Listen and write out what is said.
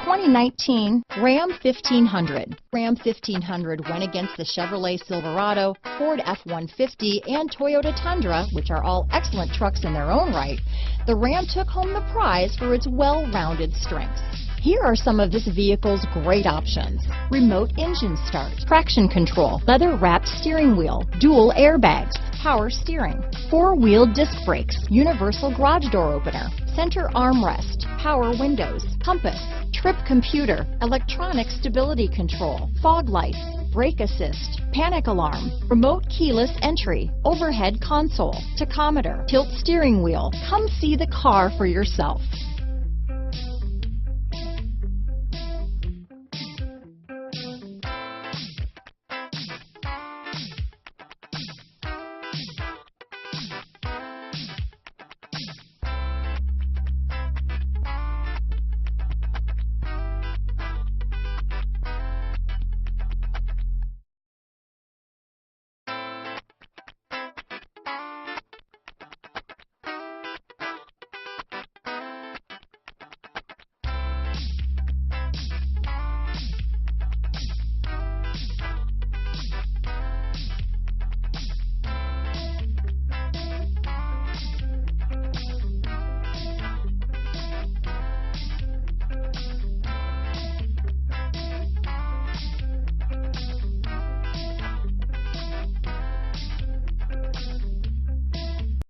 2019 Ram 1500. Ram 1500 went against the Chevrolet Silverado, Ford F-150, and Toyota Tundra, which are all excellent trucks in their own right. The Ram took home the prize for its well-rounded strengths. Here are some of this vehicle's great options: remote engine start, traction control, leather-wrapped steering wheel, dual airbags, power steering, four-wheel disc brakes, universal garage door opener, center armrest, power windows, compass, trip computer, electronic stability control, fog lights, brake assist, panic alarm, remote keyless entry, overhead console, tachometer, tilt steering wheel. Come see the car for yourself.